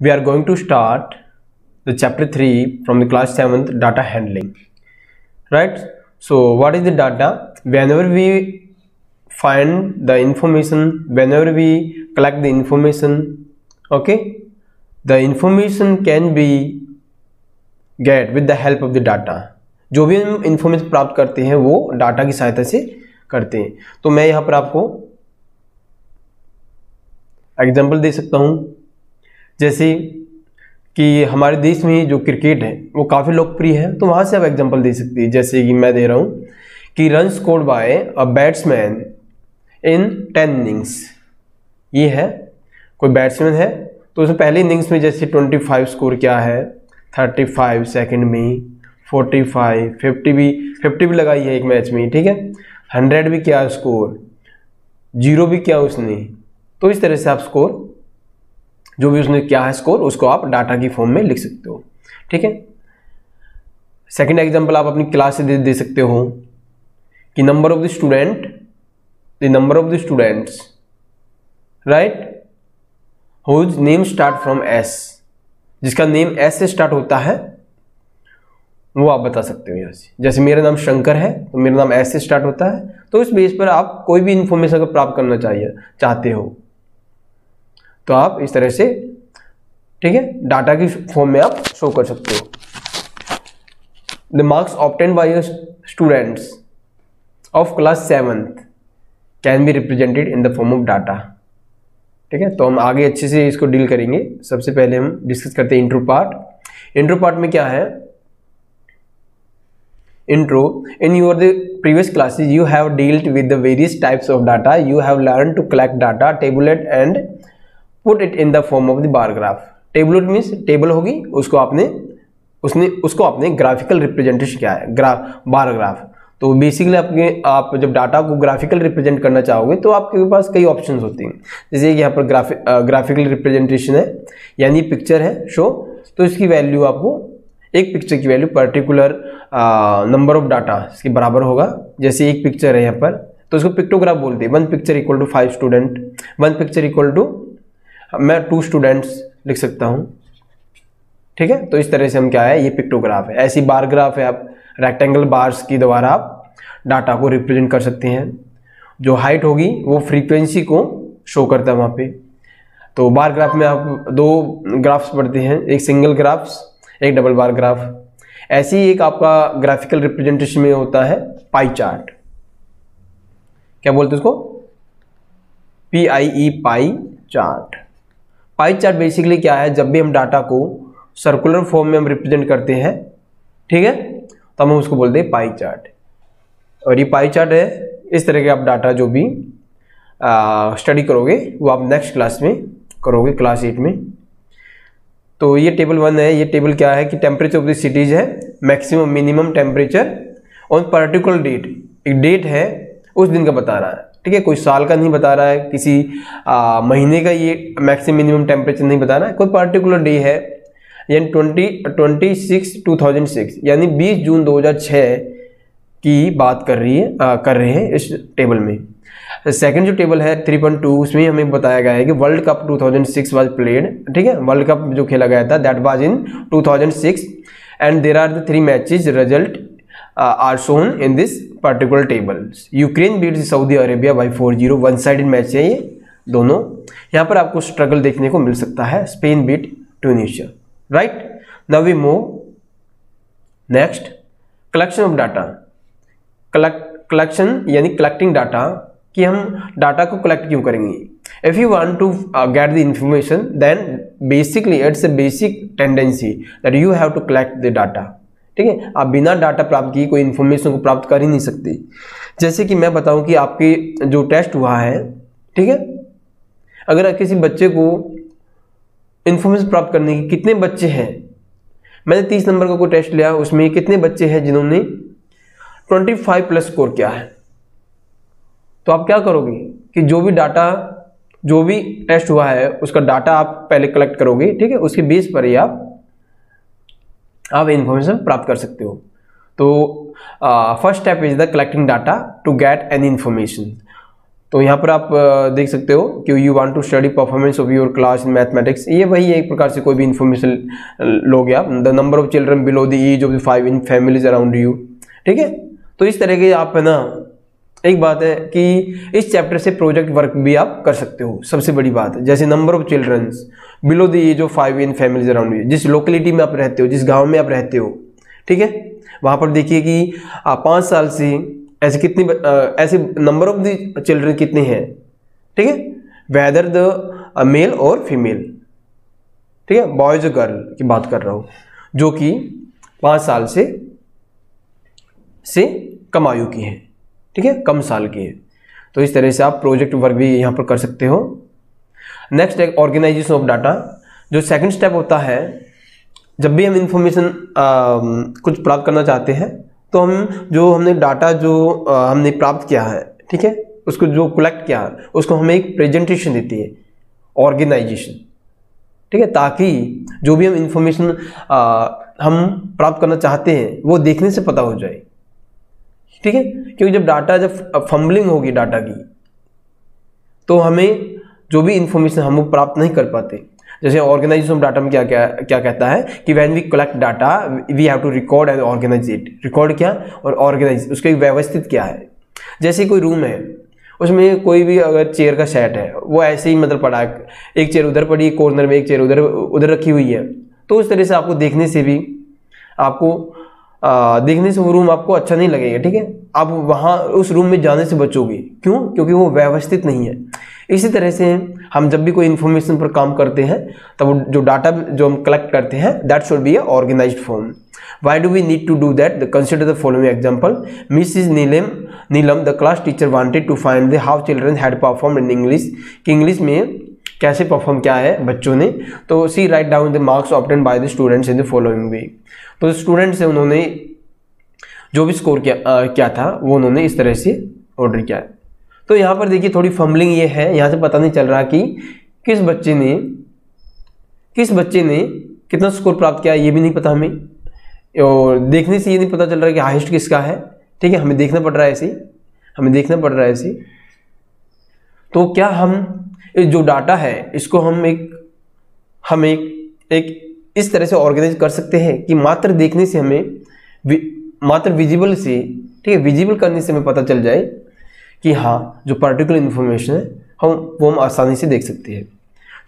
we are going to start the chapter 3 from the class 7th, data handling. Right? So what is the data? Whenever we find the information, whenever we collect the information, okay, the information can be get with the help of the data. जो भी हम information प्राप्त करते हैं वो data की सहायता से करते हैं. तो मैं यहाँ पर आपको एग्जाम्पल दे सकता हूँ. जैसे कि हमारे देश में जो क्रिकेट है वो काफ़ी लोकप्रिय है, तो वहाँ से आप एग्जांपल दे सकती है. जैसे कि मैं दे रहा हूँ कि run scored by a batsman in 10 innings. ये है कोई बैट्समैन है तो उसमें पहले इनिंग्स में जैसे 25 स्कोर क्या है, 35 सेकंड में, 45, 50 भी लगाई है एक मैच में, ठीक है, 100 भी क्या स्कोर, 0 भी क्या उसने. तो इस तरह से आप स्कोर जो भी उसने क्या है स्कोर उसको आप डाटा की फॉर्म में लिख सकते हो. ठीक है. सेकंड एग्जांपल आप अपनी क्लास से दे सकते हो कि number of the students right whose name start from S, जिसका नेम एस से स्टार्ट होता है वो आप बता सकते हो यहाँ से. जैसे मेरा नाम शंकर है तो मेरा नाम एस से स्टार्ट होता है, तो इस बेस पर आप कोई भी इंफॉर्मेशन अगर प्राप्त करना चाहते हो तो आप इस तरह से, ठीक है, डाटा की फॉर्म में आप शो कर सकते हो. The marks obtained bye students of class 7th can be represented in the form of data. ठीक है. तो हम आगे अच्छे से इसको डील करेंगे. सबसे पहले हम डिस्कस करते हैं इंट्रो पार्ट. इंट्रो पार्ट में क्या है? Intro. In your the previous classes you have dealt with the various types of data. You have learned to collect data, tabulate and put it in the form of the bar graph. Tabulate means table होगी, उसको आपने graphical representation क्या है, bar graph. तो basically आप जब data को graphical represent करना चाहोगे तो आपके पास कई ऑप्शंस होते हैं. जैसे कि यहाँ पर ग्राफिकल रिप्रेजेंटेशन है यानी पिक्चर है शो, तो इसकी वैल्यू आपको एक पिक्चर की value particular number of data इसके बराबर होगा. जैसे एक पिक्चर है यहाँ पर तो उसको पिक्टोग्राफ बोलते हैं. 1 picture equal to 5 student, 1 picture equal to मैं 2 स्टूडेंट्स लिख सकता हूँ. ठीक है. तो इस तरह से हम क्या है, ये पिक्टोग्राफ है. ऐसी बार ग्राफ है, आप रेक्टेंगल बार्स की द्वारा आप डाटा को रिप्रेजेंट कर सकते हैं. जो हाइट होगी वो फ्रीक्वेंसी को शो करता है वहाँ पे. तो बार ग्राफ में आप 2 ग्राफ्स पढ़ते हैं, एक सिंगल ग्राफ्स, एक डबल बार ग्राफ. ऐसे ही एक आपका ग्राफिकल रिप्रेजेंटेशन में होता है पाई चार्ट. क्या बोलते हैं उसको? PIE, pie chart. Pie chart basically क्या है, जब भी हम डाटा को सर्कुलर फॉर्म में हम रिप्रेजेंट करते हैं, ठीक है, तो हम उसको बोलते हैं पाई चार्ट. और ये पाई चार्ट है, इस तरह के आप डाटा जो भी स्टडी करोगे वो आप नेक्स्ट क्लास में करोगे, क्लास 8 में. तो ये टेबल 1 है. ये टेबल क्या है कि टेम्परेचर ऑफ द सिटीज है, maximum minimum temperature on particular date. एक डेट है उस दिन का बता रहा है, ठीक है, कोई साल का नहीं बता रहा है, किसी महीने का ये मैक्सिमम मिनिमम टेम्परेचर नहीं बता रहा है, कोई पर्टिकुलर डे है. यानी 2006 यानी 20 जून 2006 की बात कर रहे हैं इस टेबल में. सेकंड जो टेबल है 3.2, उसमें हमें बताया गया है कि वर्ल्ड कप 2006 वाज प्लेड. ठीक है. वर्ल्ड कप जो खेला गया था that was in 2006 and there are the 3 matches result are shown in this particular tables. Ukraine beat Saudi Arabia by 4-0. One sided match है ये दोनों. यहाँ पर आपको स्ट्रगल देखने को मिल सकता है. Spain beat Tunisia. Right. Now we move next. Collection of data. Collection यानी कलेक्टिंग डाटा, कि हम डाटा को कलेक्ट क्यों करेंगे. If you want to get the information then basically it's a basic tendency that you have to collect the data. ठीक है. आप बिना डाटा प्राप्त किए कोई इन्फॉर्मेशन को प्राप्त कर ही नहीं सकते. जैसे कि मैं बताऊं कि आपके जो टेस्ट हुआ है, ठीक है, अगर किसी बच्चे को इन्फॉर्मेशन प्राप्त करने की, कितने बच्चे हैं, मैंने 30 नंबर का कोई टेस्ट लिया, उसमें कितने बच्चे हैं जिन्होंने 25 प्लस स्कोर किया है, तो आप क्या करोगे कि जो भी टेस्ट हुआ है उसका डाटा आप पहले कलेक्ट करोगे. ठीक है. उसके बेस पर ही आप इंफॉर्मेशन प्राप्त कर सकते हो. तो first step is the collecting data to get any information. तो यहाँ पर आप देख सकते हो कि you want to study performance of your class in mathematics, ये वही है एक प्रकार से कोई भी इन्फॉर्मेशन लोगे आप। The number of children below the age of 5 in families around you, ठीक है। तो इस तरह के आप है ना, एक बात है कि इस चैप्टर से प्रोजेक्ट वर्क भी आप कर सकते हो, सबसे बड़ी बात है। जैसे number of childrens below the age of 5 in families around you, जिस लोकेलिटी में आप रहते हो, जिस गांव में आप रहते हो, ठीक है, वहां पर देखिए कि 5 साल से ऐसे कितनी ऐसे नंबर ऑफ द चिल्ड्रन कितने हैं, ठीक है, वेदर द मेल और फीमेल, ठीक है, बॉयज और गर्ल की बात कर रहा हूं, जो कि 5 साल से कम आयु की है, ठीक है, कम साल की है। तो इस तरह से आप प्रोजेक्ट वर्क भी यहां पर कर सकते हो। नेक्स्ट है ऑर्गेनाइजेशन ऑफ डाटा। जो सेकंड स्टेप होता है, जब भी हम इंफॉर्मेशन कुछ प्राप्त करना चाहते हैं, तो हम जो हमने डाटा जो हमने प्राप्त किया है, ठीक है, उसको जो कलेक्ट किया है, उसको हमें एक प्रेजेंटेशन देती है ऑर्गेनाइजेशन, ठीक है, ताकि जो भी हम इंफॉर्मेशन हम प्राप्त करना चाहते हैं वो देखने से पता हो जाए, ठीक है। क्योंकि जब डाटा जब फंबलिंग होगी डाटा की, तो हमें जो भी इंफॉर्मेशन हम प्राप्त नहीं कर पाते। जैसे ऑर्गेनाइजेशन ऑफ डाटा में क्या कहता है कि when we collect data we have to record and organize it. Record क्या और ऑर्गेनाइज, उसको व्यवस्थित क्या है। जैसे कोई रूम है, उसमें कोई भी अगर चेयर का सेट है, वो ऐसे ही मतलब पड़ा है, एक चेयर उधर पड़ी कॉर्नर में, एक चेयर उधर रखी हुई है, तो उस तरह से आपको देखने से भी देखने से वो रूम आपको अच्छा नहीं लगेगा, ठीक है। आप वहाँ उस रूम में जाने से बचोगे, क्यों? क्योंकि वो व्यवस्थित नहीं है। इसी तरह से हम जब भी कोई इन्फॉर्मेशन पर काम करते हैं, तब जो डाटा जो हम कलेक्ट करते हैं, that should be a organized form. Why do we need to do that? Consider the following example. Mrs Neelam the class teacher wanted to find the how children had perform in English, कि English में कैसे perform किया है बच्चों ने। तो she write down the marks obtained by the students in the following way. तो student से उन्होंने जो भी स्कोर क्या था वो उन्होंने इस तरह से ऑर्डर किया है। तो यहाँ पर देखिए थोड़ी फंबलिंग ये है, यहाँ से पता नहीं चल रहा कि किस बच्चे ने कितना स्कोर प्राप्त किया, ये भी नहीं पता हमें, और देखने से ये नहीं पता चल रहा कि हाईएस्ट किसका है, ठीक है, हमें देखना पड़ रहा है ऐसे। तो क्या हम जो डाटा है इसको हम एक इस तरह से ऑर्गेनाइज कर सकते हैं कि मात्र देखने से हमें मात्र विजिबल से, ठीक है, विजिबल करने से हमें पता चल जाए कि हाँ जो पर्टिकुलर इन्फॉर्मेशन है वो हम आसानी से देख सकते हैं।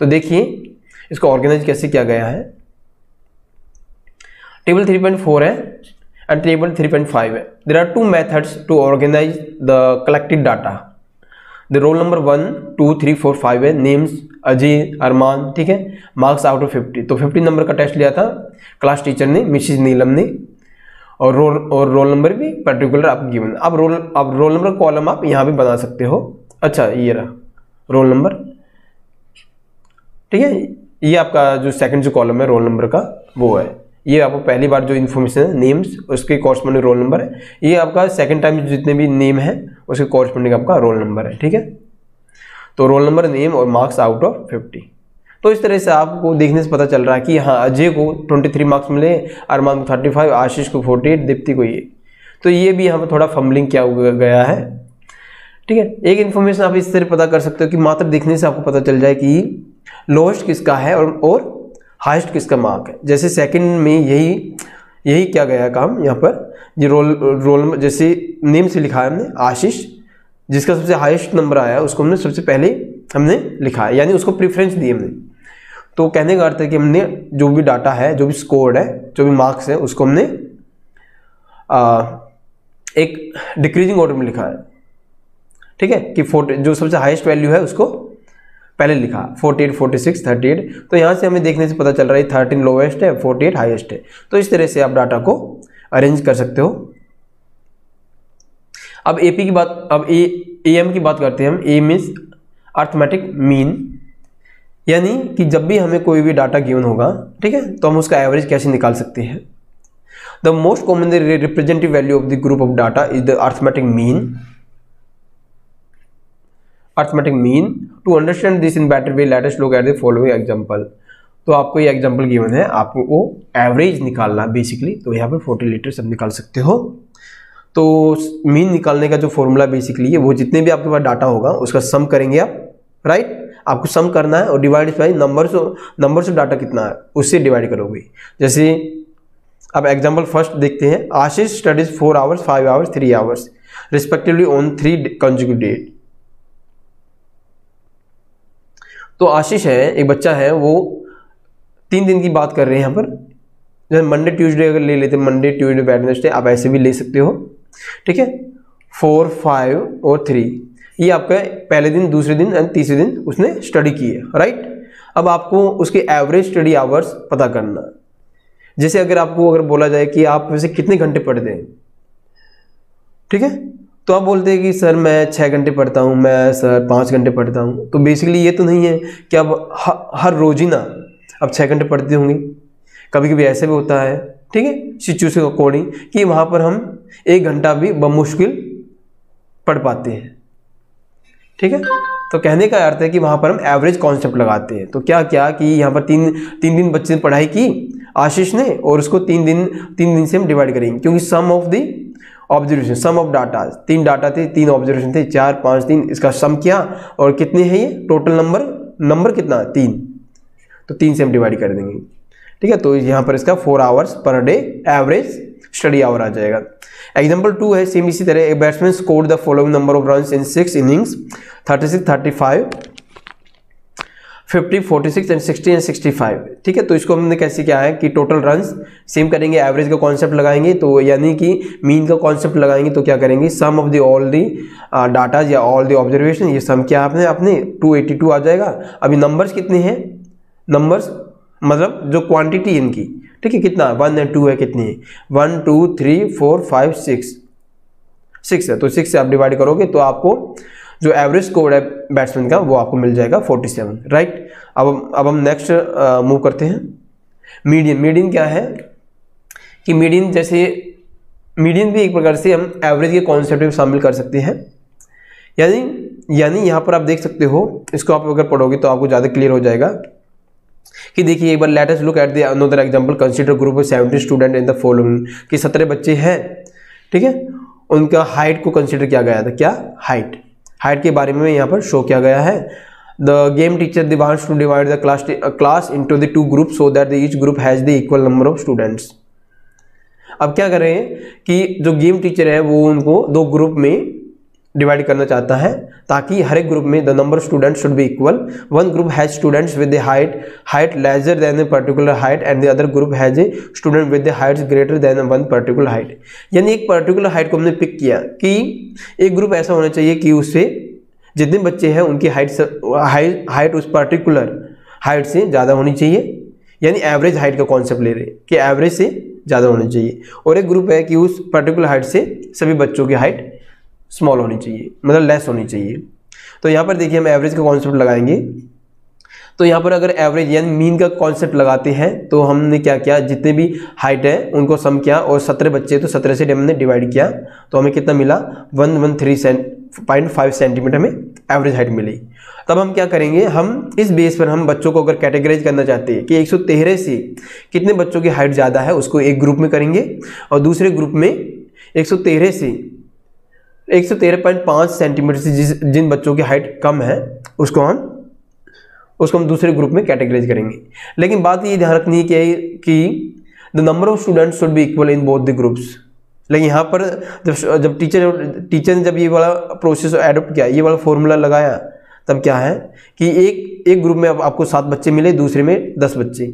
तो देखिए इसको ऑर्गेनाइज कैसे किया गया है। टेबल 3.4 है एंड टेबल 3.5 है। There are 2 methods to organize the collected data. The roll number 1, 2, 3, 4, 5 है। नेम्स अजय, अरमान, ठीक है। मार्क्स आउट ऑफ 50, तो 50 नंबर का टेस्ट लिया था क्लास टीचर ने, मिसेज नीलम ने, और रोल नंबर भी पर्टिकुलर आपको गिवन। अब रोल नंबर कॉलम आप यहाँ भी बना सकते हो। अच्छा ये रहा रोल नंबर, ठीक है, ये आपका जो सेकंड जो कॉलम है रोल नंबर का वो है। ये आपको पहली बार जो इन्फॉर्मेशन है नेम्स उसके कॉरस्पॉन्डिंग रोल नंबर है। ये आपका सेकंड टाइम जितने भी नेम है उसके कॉरस्पॉन्डिंग आपका रोल नंबर है, ठीक है। तो रोल नंबर, नेम और मार्क्स आउट ऑफ 50। तो इस तरह से आपको देखने से पता चल रहा है कि हाँ अजय को 23 मार्क्स मिले, अरमान को 35, आशीष को 48, दीप्ति को ये। तो ये भी यहाँ पर थोड़ा फंबलिंग किया गया है, ठीक है। एक इन्फॉर्मेशन आप इस तरह पता कर सकते हो कि मात्र देखने से आपको पता चल जाए कि लोएस्ट किसका है और हाईएस्ट किसका मार्क है। जैसे सेकंड में यही क्या गया काम यहाँ पर, ये रोल जैसे नेम से लिखा है हमने आशीष, जिसका सबसे हाईएस्ट नंबर आया उसको हमने सबसे पहले हमने लिखा है, यानी उसको प्रेफरेंस दी हमने। तो कहने का अर्थ है कि हमने जो भी डाटा है, जो भी स्कोर है, जो भी मार्क्स है, उसको हमने एक डिक्रीजिंग ऑर्डर में लिखा है, ठीक है, कि जो सबसे हाईएस्ट वैल्यू है उसको पहले लिखा 48, 46, 38। तो यहाँ से हमें देखने से पता चल रहा है 13 लोवेस्ट है, 48 हाईएस्ट है। तो इस तरह से आप डाटा को अरेंज कर सकते हो। अब एपी की बात, अब एएम की बात करते हैं हम। एम इज अर्थमेटिक मीन, यानी कि जब भी हमें कोई भी डाटा गिवन होगा, ठीक है, तो हम उसका एवरेज कैसे निकाल सकते हैं। The most commonly representative value of the group of data is the arithmetic mean. Arithmetic mean, to understand this in better way let us look at the following example. तो आपको ये एग्जांपल गिवन है, आपको वो average निकालना basically. तो यहाँ पे 40 लीटर सब निकाल सकते हो। तो मीन निकालने का जो फॉर्मूला बेसिकली है वो जितने भी आपके पास डाटा होगा उसका सम करेंगे आप, राइट। आपको सम करना है और divide by numbers of data कितना है उससे डिवाइड करोगे। जैसे अब एग्जांपल फर्स्ट देखते हैं, Ashish studies 4 hours 5 hours 3 hours respectively on 3 consecutive date. तो आशीष है, एक बच्चा है, वो 3 दिन की बात कर रहे हैं यहाँ पर। जैसे मंडे ट्यूसडे अगर ले लेते हैं, मंडे ट्यूसडे वेडनेसडे, आप ऐसे भी ले सकते हो, ठीक है। 4 5 और 3 ये आपका पहले दिन, दूसरे दिन एंड तीसरे दिन उसने स्टडी की है, राइट। अब आपको उसके एवरेज स्टडी आवर्स पता करना है। जैसे अगर बोला जाए कि आप वैसे कितने घंटे पढ़ते हैं, ठीक है, तो आप बोलते हैं कि सर मैं 6 घंटे पढ़ता हूँ, मैं सर 5 घंटे पढ़ता हूँ। तो बेसिकली ये तो नहीं है कि आप हर रोज ही ना अब 6 घंटे पढ़ते होंगे, कभी कभी ऐसे भी होता है, ठीक है, सिचुएशन अकॉर्डिंग कि वहाँ पर हम 1 घंटा भी बमुश्किल पढ़ पाते हैं, ठीक है। तो कहने का अर्थ है कि वहाँ पर हम एवरेज कॉन्सेप्ट लगाते हैं। तो क्या क्या कि यहाँ पर तीन दिन बच्चे ने पढ़ाई की आशीष ने, और उसको 3 दिन से हम डिवाइड करेंगे, क्योंकि sum of the observation, sum of data, 3 data थे, 3 ऑब्जर्वेशन थे, 4 5 3, इसका सम किया और कितने हैं ये टोटल नंबर कितना है 3, तो 3 से हम डिवाइड कर देंगे, ठीक है। तो यहाँ पर इसका 4 आवर्स पर डे एवरेज स्टडी आवर आ जाएगा। एग्जाम्पल 2 है सेम इसी तरह, a batsman scored the following number of runs in 6 innings 36 35 50 46 and 60 and 65, ठीक है। तो इसको हमने कैसे किया है कि टोटल रन्स सेम करेंगे, एवरेज का कॉन्सेप्ट लगाएंगे, तो यानी कि मीन का कॉन्सेप्ट लगाएंगे, तो क्या करेंगे sum of the all the data या ऑल दी ऑब्जर्वेशन, ये सम किया आपने 282 आ जाएगा। अभी नंबर्स कितने हैं, नंबर्स मतलब जो क्वांटिटी इनकी, ठीक है, कितना 1 और 2 है, कितनी है 1 2 3 4 5 6 है, तो 6 से आप डिवाइड करोगे तो आपको जो एवरेज स्कोर है बैट्समैन का वो आपको मिल जाएगा 47, राइट। अब हम नेक्स्ट मूव करते हैं। मीडियन क्या है कि मीडियन भी एक प्रकार से हम एवरेज के कॉन्सेप्ट में शामिल कर सकते हैं। यानी यहाँ पर आप देख सकते हो, इसको आप अगर पढ़ोगे तो आपको ज़्यादा क्लियर हो जाएगा कि देखिए एक बार let us look at the another example, consider group of 70 student in the following, कि 17 बच्चे हैं, ठीक है, उनका हाइट को कंसीडर किया गया था। क्या हाइट के बारे में यहाँ पर शो किया गया है। The game teacher wants to divide the class into the 2 group so that each group has the equal number of students. अब क्या कर रहे हैं कि जो गेम टीचर है वो उनको 2 ग्रुप में डिवाइड करना चाहता है, ताकि हर एक ग्रुप में the number of students should be equal. One group has students with the height lesser than a particular height and the other group has a student with the Heights greater than one particular height. यानी एक particular height को हमने pick किया कि एक group ऐसा होना चाहिए कि उससे जितने बच्चे हैं उनकी हाइट उस पर्टिकुलर हाइट से ज़्यादा होनी चाहिए, यानी एवरेज हाइट का कॉन्सेप्ट ले रहे हैं कि एवरेज से ज़्यादा होनी चाहिए। और एक ग्रुप है कि उस पर्टिकुलर हाइट से सभी बच्चों की हाइट स्मॉल होनी चाहिए, मतलब लेस होनी चाहिए। तो यहाँ पर देखिए हम एवरेज का कॉन्सेप्ट लगाएंगे। तो यहाँ पर अगर एवरेज यानी मीन का कॉन्सेप्ट लगाते हैं तो हमने क्या किया, जितने भी हाइट है उनको सम किया और 17 बच्चे तो 17 से हमने डिवाइड किया, तो हमें कितना मिला 113.5 सेंटीमीटर में एवरेज हाइट मिली। तब हम क्या करेंगे, हम इस बेस पर हम बच्चों को अगर कैटेगराइज करना चाहते हैं कि 113 से कितने बच्चों की हाइट ज़्यादा है उसको एक ग्रुप में करेंगे, और दूसरे ग्रुप में 113 से 113.5 सेंटीमीटर से जिन बच्चों की हाइट कम है उसको हम दूसरे ग्रुप में कैटेगराइज करेंगे। लेकिन बात ये ध्यान रखनी है कि the number of students should be equal in both the groups. लेकिन यहाँ पर जब टीचर ने जब ये वाला प्रोसेस एडोप्ट किया, ये वाला फॉर्मूला लगाया, तब क्या है कि एक ग्रुप में आपको 7 बच्चे मिले, दूसरे में 10 बच्चे।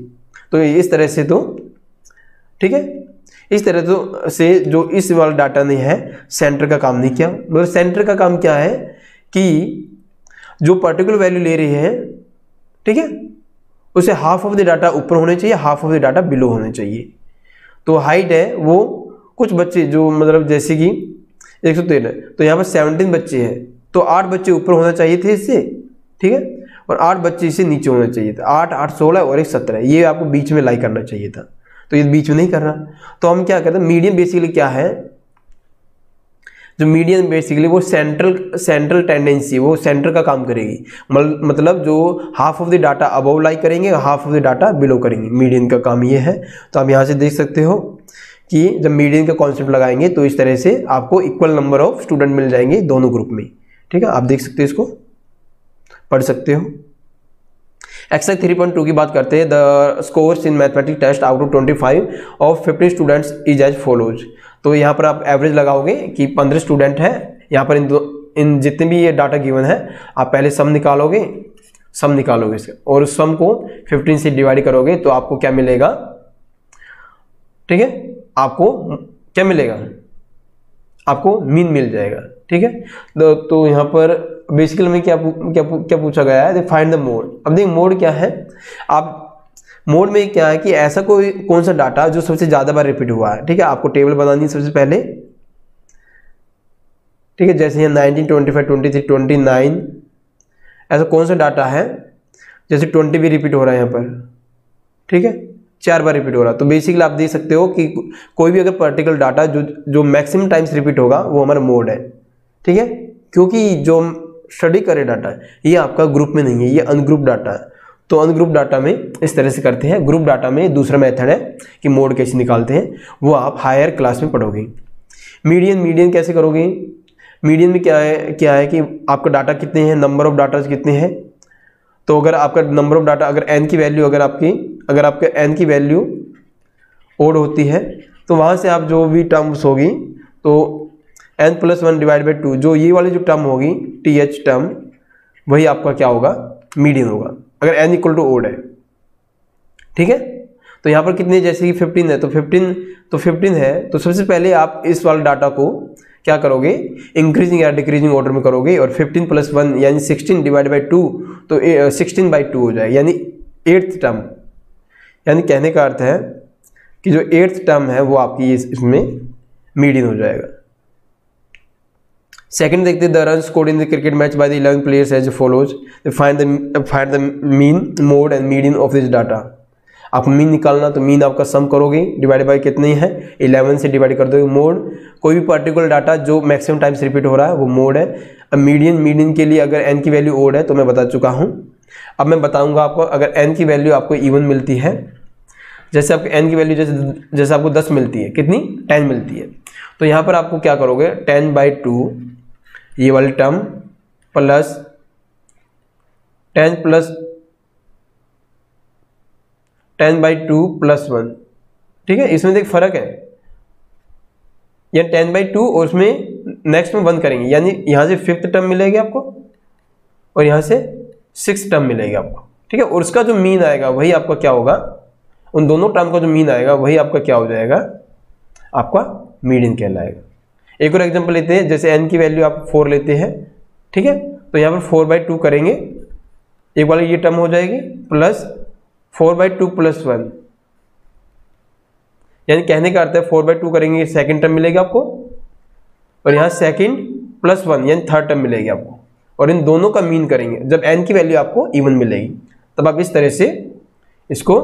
तो इस तरह से तो ठीक है, इस तरह तो से जो इस वाला डाटा नहीं है सेंटर का काम नहीं किया। मगर सेंटर का काम क्या है कि जो पर्टिकुलर वैल्यू ले रहे हैं, ठीक है, उसे हाफ ऑफ द डाटा ऊपर होने चाहिए, half of the data below होने चाहिए। तो हाइट है वो कुछ बच्चे जो मतलब जैसे कि 113, तो यहाँ पर 17 बच्चे हैं, तो 8 बच्चे ऊपर होना चाहिए थे इससे, ठीक है, और 8 बच्चे इससे नीचे होना चाहिए था। 8 8 16 और 1 17, ये आपको बीच में लाई करना चाहिए था, तो ये बीच में नहीं कर रहा। तो हम क्या करते हैं, मीडियन बेसिकली क्या है, जो मीडियन बेसिकली वो सेंट्रल टेंडेंसी, वो सेंटर का काम करेगी, मतलब जो half of the data above lie करेंगे, half of the data below करेंगे। मीडियन का काम ये है। तो आप यहाँ से देख सकते हो कि जब मीडियन का कॉन्सेप्ट लगाएंगे तो इस तरह से आपको इक्वल नंबर ऑफ स्टूडेंट मिल जाएंगे दोनों ग्रुप में। ठीक है, आप देख सकते हो, इसको पढ़ सकते हो। एक्सरसाइज 3.2 की बात करते हैं। The scores in mathematics test out of 25 of 50 students is as follows. तो यहाँ पर आप एवरेज लगाओगे कि 15 स्टूडेंट है, यहाँ पर इन जितने भी ये डाटा गिवन है आप पहले सम निकालोगे इसका, और उस सम को 15 से डिवाइड करोगे तो आपको क्या मिलेगा। ठीक है, आपको क्या मिलेगा, आपको मीन मिल जाएगा। ठीक है, तो यहाँ पर बेसिकली में क्या पूछा गया है, फाइंड द मोड। अब देखिए मोड क्या है, आप मोड में क्या है कि ऐसा कोई कौन सा डाटा जो सबसे ज्यादा बार रिपीट हुआ है। ठीक है, आपको टेबल बनानी है सबसे पहले। ठीक है, जैसे यहाँ 19, 25, 23, 29, ऐसा कौन सा डाटा है, जैसे 20 भी रिपीट हो रहा है यहाँ पर। ठीक है, 4 बार रिपीट हो रहा है। तो बेसिकली आप देख सकते हो कि कोई भी अगर पर्टिकुलर डाटा जो मैक्सिमम टाइम्स रिपीट होगा वो हमारा मोड है। ठीक है, क्योंकि जो स्टडी करे डाटा ये आपका ग्रुप में नहीं है, ये अनग्रुप डाटा है। तो अनग्रुप डाटा में इस तरह से करते हैं। ग्रुप डाटा में दूसरा मेथड है कि मोड कैसे निकालते हैं, वो आप हायर क्लास में पढ़ोगे। मीडियन कैसे करोगे। मीडियन में क्या है कि आपका डाटा कितने हैं, नंबर ऑफ डाटा कितने हैं। तो अगर आपका नंबर ऑफ डाटा, अगर n की वैल्यू अगर आपके n की वैल्यू ओड होती है तो वहाँ से आप जो भी टर्म्स होगी तो n+1 डिवाइड बाई 2, जो ये वाली जो टर्म होगी th टर्म, वही आपका क्या होगा, मीडियन होगा, अगर n इक्वल टू ओड है। ठीक है, तो यहाँ पर कितने, जैसे कि 15 है तो 15 है तो सबसे पहले आप इस वाले डाटा को क्या करोगे, इंक्रीजिंग या डिक्रीजिंग ऑर्डर में करोगे, और 15+1 यानी 16 डिवाइड बाई 2 तो 16/2 हो जाएगा, यानी 8th टर्म। यानी कहने का अर्थ है कि जो 8th टर्म है वो आपकी इसमें मीडियन हो जाएगा। सेकंड देखते हैं, the run scored in the cricket match by the 11 players as follows, find the mean, mode and median of this data. आपको मीन निकालना, तो मीन आपका सम करोगे, डिवाइड बाय कितनी है 11 से डिवाइड कर दोगे। मोड, कोई भी पर्टिकुलर डाटा जो मैक्सिमम टाइम्स रिपीट हो रहा है वो मोड है। अब मीडियन के लिए अगर n की वैल्यू ओड है तो मैं बता चुका हूँ। अब मैं बताऊंगा आपको, अगर n की वैल्यू आपको इवन मिलती है, जैसे आपको n की वैल्यू जैसे आपको 10 मिलती है, कितनी 10 मिलती है, तो यहाँ पर आपको क्या करोगे 10/2 ये वाली टर्म प्लस 10/2 + 1। ठीक है, इसमें देख फर्क है, या 10/2 और उसमें नेक्स्ट में 1 करेंगे, यानी यहाँ से 5th टर्म मिलेगी आपको और यहाँ से 6th टर्म मिलेगी आपको। ठीक है, और उसका जो मीन आएगा वही आपका क्या होगा, उन दोनों टर्म का जो मीन आएगा वही आपका क्या हो जाएगा, आपका मीडियन कहलाएगा। एक और एग्जांपल लेते हैं, जैसे n की वैल्यू आप 4 लेते हैं। ठीक है, तो यहाँ पर 4/2 करेंगे, एक वाली ये टर्म हो जाएगी, प्लस 4/2 + 1, यानी कहने का अर्थ है 4/2 करेंगे, सेकंड टर्म मिलेगी आपको, और यहाँ सेकंड + 1 यानी थर्ड टर्म मिलेगी आपको, और इन दोनों का मीन करेंगे। जब n की वैल्यू आपको इवन मिलेगी तब आप इस तरह से इसको